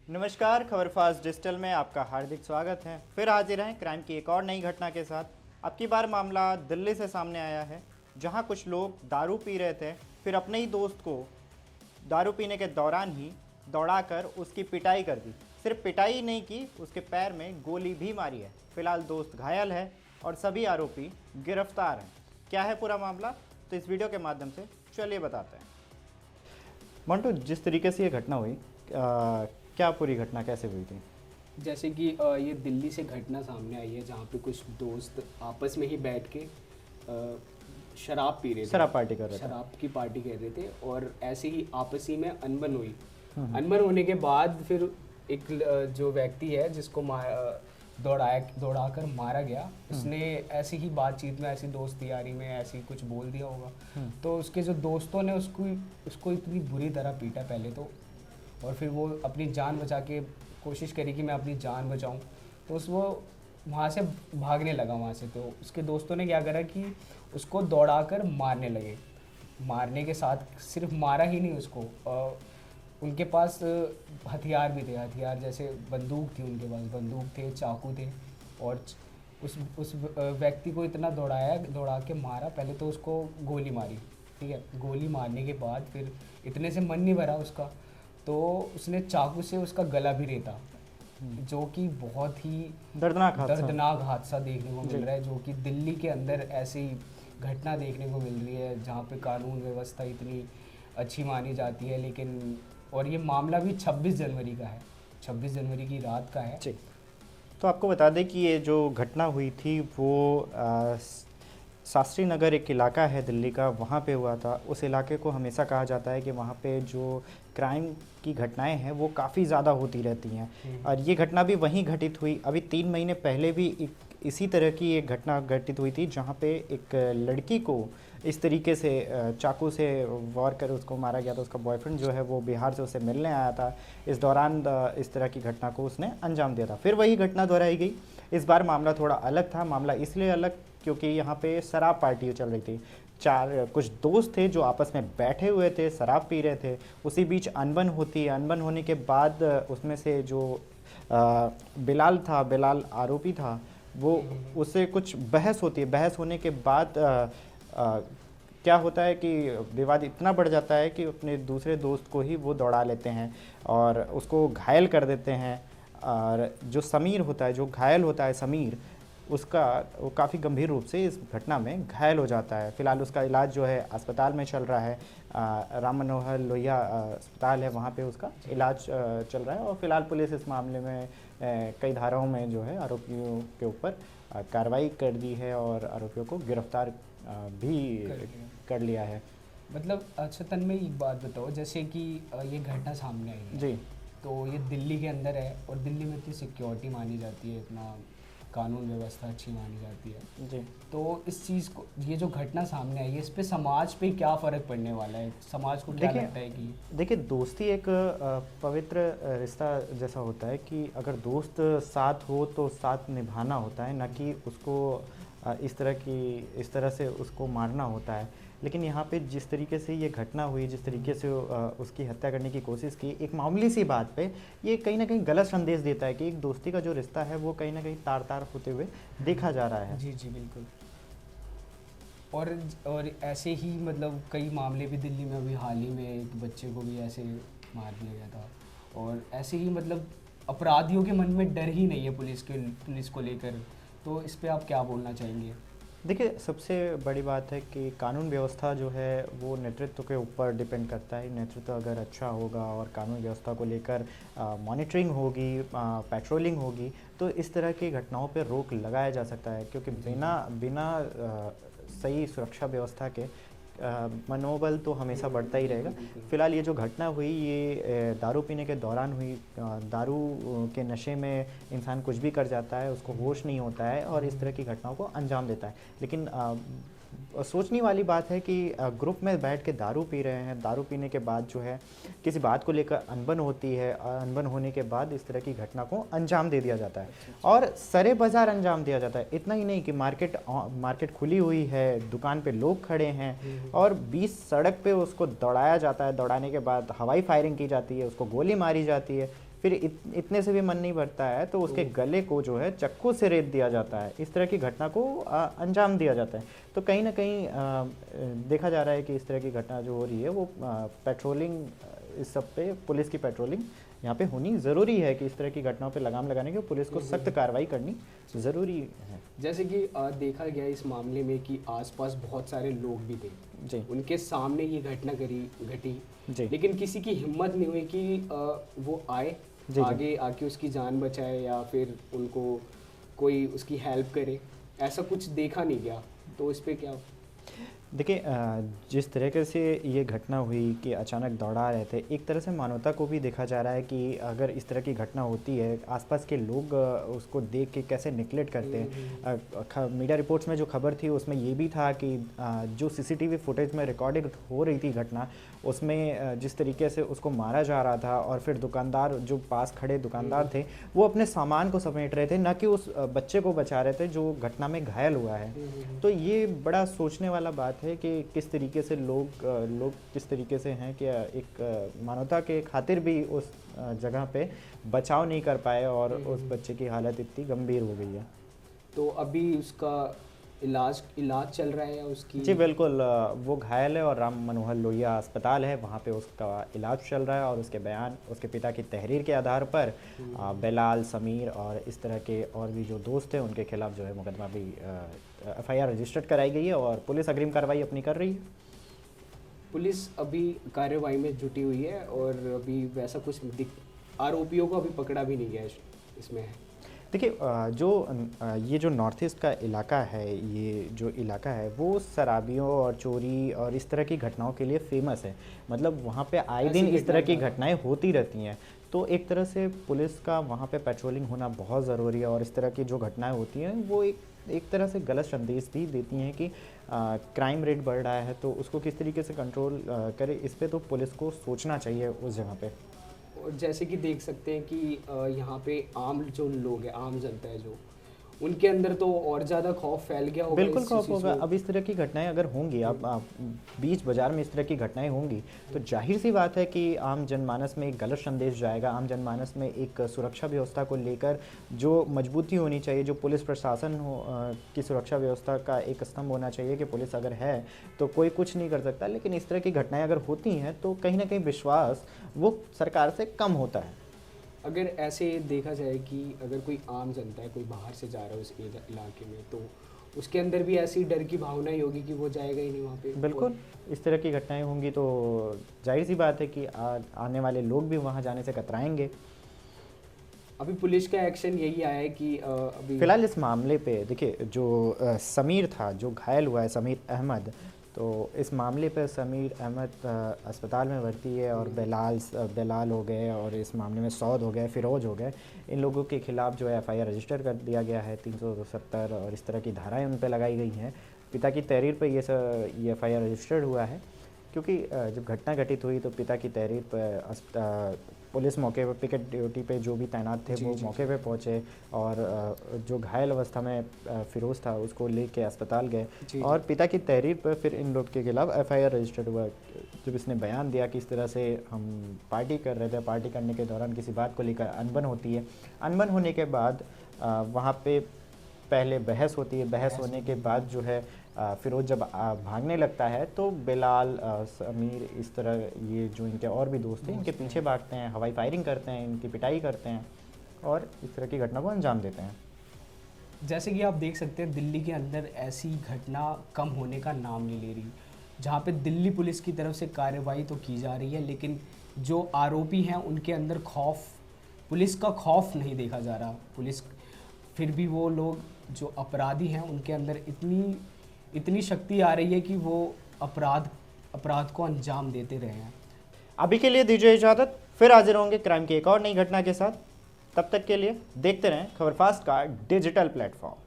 नमस्कार, खबर fast digital में आपका हार्दिक स्वागत है। फिर हाजिर हैं क्राइम की एक और नई घटना के साथ। अब की बार मामला दिल्ली से सामने आया है, जहां कुछ लोग दारू पी रहे थे, फिर अपने ही दोस्त को दारू पीने के दौरान ही दौड़ाकर उसकी पिटाई कर दी। सिर्फ पिटाई ही नहीं की, उसके पैर में गोली भी मारी है। फिलहाल दोस्त घायल है और सभी आरोपी गिरफ्तार हैं। क्या है पूरा मामला, तो इस वीडियो के माध्यम से चलिए बताते हैं। मंटू, जिस तरीके से ये घटना हुई, क्या पूरी घटना कैसे हुई थी? जैसे कि ये दिल्ली से घटना सामने आई है जहाँ पे कुछ दोस्त आपस में ही बैठ के शराब पी रहे थे। शराब पार्टी कर रहे थे। शराब की पार्टी कर रहे थे और ऐसे ही आपस ही में अनबन हुई। अनबन होने के बाद फिर एक जो व्यक्ति है जिसको दौड़ा कर मारा गया, उसने ऐसी ही बातचीत में, ऐसी दोस्ती यारी में ऐसी कुछ बोल दिया होगा। तो उसके जो दोस्तों ने उसको इतनी बुरी तरह पीटा पहले तो, और फिर वो अपनी जान बचा के कोशिश करी कि मैं अपनी जान बचाऊं। तो वो वहाँ से भागने लगा वहाँ से। तो उसके दोस्तों ने क्या करा कि उसको दौड़ाकर मारने लगे। मारने के साथ सिर्फ मारा ही नहीं उसको, उनके पास हथियार भी थे। हथियार जैसे बंदूक थी, उनके पास बंदूक थे, चाकू थे। और उस व्यक्ति को इतना दौड़ा के मारा। पहले तो उसको गोली मारी, ठीक है। गोली मारने के बाद फिर इतने से मन नहीं भरा उसका, तो उसने चाकू से उसका गला भी रेता, जो कि बहुत ही दर्दनाक हादसा देखने को मिल रहा है। जो कि दिल्ली के अंदर ऐसी घटना देखने को मिल रही है जहाँ पे कानून व्यवस्था इतनी अच्छी मानी जाती है, लेकिन और ये मामला भी 26 जनवरी का है, 26 जनवरी की रात का है। तो आपको बता दें कि ये जो घटना हुई थी वो शास्त्री नगर एक इलाका है दिल्ली का, वहाँ पे हुआ था। उस इलाके को हमेशा कहा जाता है कि वहाँ पे जो क्राइम की घटनाएं हैं वो काफ़ी ज़्यादा होती रहती हैं, और ये घटना भी वहीं घटित हुई। अभी 3 महीने पहले भी इसी तरह की एक घटना घटित हुई थी, जहाँ पे एक लड़की को इस तरीके से चाकू से वार कर उसको मारा गया था। उसका बॉयफ्रेंड जो है वो बिहार से उसे मिलने आया था। इस दौरान इस तरह की घटना को उसने अंजाम दिया था। फिर वही घटना दोहराई गई। इस बार मामला थोड़ा अलग था। मामला इसलिए अलग क्योंकि यहाँ पे शराब पार्टी चल रही थी। कुछ दोस्त थे जो आपस में बैठे हुए थे, शराब पी रहे थे। उसी बीच अनबन होती है। अनबन होने के बाद उसमें से जो बिलाल आरोपी था, वो उससे कुछ बहस होती है। बहस होने के बाद क्या होता है कि विवाद इतना बढ़ जाता है कि अपने दूसरे दोस्त को ही वो दौड़ा लेते हैं और उसको घायल कर देते हैं। और जो समीर होता है, जो घायल होता है समीर, वो काफ़ी गंभीर रूप से इस घटना में घायल हो जाता है। फिलहाल उसका इलाज जो है अस्पताल में चल रहा है। राम मनोहर लोहिया अस्पताल है, वहाँ पे उसका इलाज चल रहा है। और फिलहाल पुलिस इस मामले में कई धाराओं में जो है आरोपियों के ऊपर कार्रवाई कर दी है और आरोपियों को गिरफ्तार भी कर लिया है। मतलब अच्छा तन्मय, एक बात बताओ, जैसे कि ये घटना सामने आई है जी, तो ये दिल्ली के अंदर है और दिल्ली में इतनी सिक्योरिटी मानी जाती है, इतना कानून व्यवस्था अच्छी मानी जाती है जी। तो इस चीज़ को, ये जो घटना सामने आई है, इस पे समाज पे क्या फ़र्क पड़ने वाला है? समाज को क्या लगता है कि देखिए, दोस्ती एक पवित्र रिश्ता जैसा होता है कि अगर दोस्त साथ हो तो साथ निभाना होता है, ना कि उसको इस तरह से उसको मारना होता है। लेकिन यहाँ पे जिस तरीके से ये घटना हुई, जिस तरीके से उसकी हत्या करने की कोशिश की, एक मामूली सी बात पे, ये कहीं ना कहीं गलत संदेश देता है कि एक दोस्ती का जो रिश्ता है वो कहीं ना कहीं तार तार होते हुए देखा जा रहा है। जी जी बिल्कुल। और ऐसे ही मतलब कई मामले भी दिल्ली में, अभी हाल ही में एक बच्चे को भी ऐसे मार दिया गया था। और ऐसे ही मतलब अपराधियों के मन में डर ही नहीं है पुलिस को लेकर। तो इस पे आप क्या बोलना चाहेंगे? देखिए, सबसे बड़ी बात है कि कानून व्यवस्था जो है वो नेतृत्व के ऊपर डिपेंड करता है। नेतृत्व अगर अच्छा होगा और कानून व्यवस्था को लेकर मॉनिटरिंग होगी, पेट्रोलिंग होगी, तो इस तरह की घटनाओं पर रोक लगाया जा सकता है। क्योंकि बिना सही सुरक्षा व्यवस्था के मनोबल तो हमेशा बढ़ता ही रहेगा। फिलहाल ये जो घटना हुई, ये दारू पीने के दौरान हुई। दारू के नशे में इंसान कुछ भी कर जाता है, उसको होश नहीं होता है और इस तरह की घटनाओं को अंजाम देता है। लेकिन सोचने वाली बात है कि ग्रुप में बैठ के दारू पी रहे हैं, दारू पीने के बाद जो है किसी बात को लेकर अनबन होती है, अनबन होने के बाद इस तरह की घटना को अंजाम दे दिया जाता है और सरे बाजार अंजाम दिया जाता है। इतना ही नहीं कि मार्केट खुली हुई है, दुकान पे लोग खड़े हैं और बीच सड़क पे उसको दौड़ाया जाता है। दौड़ाने के बाद हवाई फायरिंग की जाती है, उसको गोली मारी जाती है। फिर इतने से भी मन नहीं भरता है तो उसके गले को जो है चक्कू से रेत दिया जाता है। इस तरह की घटना को अंजाम दिया जाता है। तो कहीं ना कहीं देखा जा रहा है कि इस तरह की घटना जो हो रही है वो पेट्रोलिंग, इस सब पे पुलिस की पेट्रोलिंग यहाँ पे होनी ज़रूरी है कि इस तरह की घटनाओं पे लगाम लगाने के पुलिस को सख्त कार्रवाई करनी ज़रूरी है। जैसे कि देखा गया इस मामले में कि आसपास बहुत सारे लोग भी थे जी उनके सामने ये घटना घटी, जी लेकिन किसी की हिम्मत नहीं हुई कि वो आए जी आगे आके उसकी जान बचाए या फिर उनको कोई उसकी हेल्प करे, ऐसा कुछ देखा नहीं गया। तो इस पे क्या? देखिए जिस तरीके से ये घटना हुई कि अचानक दौड़ा रहे थे, एक तरह से मानवता को भी देखा जा रहा है कि अगर इस तरह की घटना होती है, आसपास के लोग उसको देख के कैसे निगलेक्ट करते हैं। मीडिया रिपोर्ट्स में जो खबर थी उसमें ये भी था कि जो सीसीटीवी फुटेज में रिकॉर्डिंग हो रही थी घटना, उसमें जिस तरीके से उसको मारा जा रहा था और फिर दुकानदार, जो पास खड़े दुकानदार थे, वो अपने सामान को समेट रहे थे, ना कि उस बच्चे को बचा रहे थे जो घटना में घायल हुआ है। तो ये बड़ा सोचने वाला बात है कि किस तरीके से लोग किस तरीके से हैं कि एक मानवता के खातिर भी उस जगह पे बचाव नहीं कर पाए और उस बच्चे की हालत इतनी गंभीर हो गई है। तो अभी उसका इलाज चल रहा है या उसकी? जी बिल्कुल, वो घायल है और राम मनोहर लोहिया अस्पताल है, वहाँ पे उसका इलाज चल रहा है और उसके बयान, उसके पिता की तहरीर के आधार पर बेलाल, समीर और इस तरह के और भी जो दोस्त हैं उनके खिलाफ जो है मुकदमा भी FIR रजिस्टर्ड कराई गई है और पुलिस अग्रिम कार्रवाई अपनी कर रही है। पुलिस अभी कार्रवाई में जुटी हुई है और अभी वैसा कुछ आरोपियों को अभी पकड़ा भी नहीं गया इसमें है। देखिए ये जो नॉर्थ ईस्ट का इलाका है, ये जो इलाका है वो शराबियों और चोरी और इस तरह की घटनाओं के लिए फेमस है। मतलब वहाँ पे आए दिन इस तरह की घटनाएं होती रहती हैं। तो एक तरह से पुलिस का वहाँ पे पेट्रोलिंग होना बहुत ज़रूरी है और इस तरह की जो घटनाएं होती हैं वो एक तरह से गलत संदेश भी देती हैं कि क्राइम रेट बढ़ रहा है, तो उसको किस तरीके से कंट्रोल करे, इस पे तो पुलिस को सोचना चाहिए उस जगह पे। और जैसे कि देख सकते हैं कि यहाँ पे आम जो लोग हैं, आम जनता है जो, उनके अंदर तो और ज़्यादा खौफ फैल गया होगा। बिल्कुल खौफ होगा। अब इस तरह की घटनाएं अगर होंगी, आप बीच बाजार में इस तरह की घटनाएं होंगी तो जाहिर सी बात है कि आम जनमानस में एक गलत संदेश जाएगा। आम जनमानस में एक सुरक्षा व्यवस्था को लेकर जो मजबूती होनी चाहिए, जो पुलिस प्रशासन की सुरक्षा व्यवस्था का एक स्तंभ होना चाहिए कि पुलिस अगर है तो कोई कुछ नहीं कर सकता, लेकिन इस तरह की घटनाएं अगर होती हैं तो कहीं ना कहीं विश्वास वो सरकार से कम होता है। अगर ऐसे देखा जाए कि अगर कोई आम जनता है, कोई बाहर से जा रहा है उस इलाके में, तो उसके अंदर भी ऐसी डर की भावना ही होगी कि वो जाएगा ही नहीं वहाँ पे। बिल्कुल, इस तरह की घटनाएं होंगी तो जाहिर सी बात है कि आने वाले लोग भी वहाँ जाने से कतराएंगे। अभी पुलिस का एक्शन यही आया है कि अभी फिलहाल इस मामले पे देखिए, जो समीर था, जो घायल हुआ है, समीर अहमद, तो इस मामले पर समीर अहमद अस्पताल में भर्ती है और बेलाल हो गए और इस मामले में सौद हो गए, फिरोज हो गए, इन लोगों के खिलाफ जो है FIR रजिस्टर कर दिया गया है। 370 और इस तरह की धाराएं उन पर लगाई गई हैं। पिता की तहरीर पर ये FIR रजिस्टर्ड हुआ है क्योंकि जब घटना घटित हुई तो पिता की तहरीर पर पुलिस मौके पर पिकेट ड्यूटी पे जो भी तैनात थे वो मौके पे पहुंचे और जो घायल अवस्था में फिरोज़ था उसको लेके अस्पताल गए और पिता की तहरीर पर फिर इन लोग के खिलाफ FIR रजिस्टर्ड हुआ। जब इसने बयान दिया कि इस तरह से हम पार्टी कर रहे थे, पार्टी करने के दौरान किसी बात को लेकर अनबन होती है, अनबन होने के बाद वहाँ पे पहले बहस होती है, बहस होने के बाद जो है फिरोज जब भागने लगता है तो बेलाल, समीर, इस तरह ये जो इनके और भी दोस्त थे इनके पीछे भागते हैं, हवाई फायरिंग करते हैं, इनकी पिटाई करते हैं और इस तरह की घटना को अंजाम देते हैं। जैसे कि आप देख सकते हैं दिल्ली के अंदर ऐसी घटना कम होने का नाम नहीं ले रही, जहाँ पे दिल्ली पुलिस की तरफ से कार्रवाई तो की जा रही है लेकिन जो आरोपी हैं उनके अंदर खौफ, पुलिस का खौफ नहीं देखा जा रहा। पुलिस फिर भी वो लोग जो अपराधी हैं उनके अंदर इतनी शक्ति आ रही है कि वो अपराध को अंजाम देते रहे हैं। अभी के लिए दीजिए इजाज़त, फिर हाजिर होंगे क्राइम की एक और नई घटना के साथ। तब तक के लिए देखते रहें खबर फास्ट का डिजिटल प्लेटफॉर्म।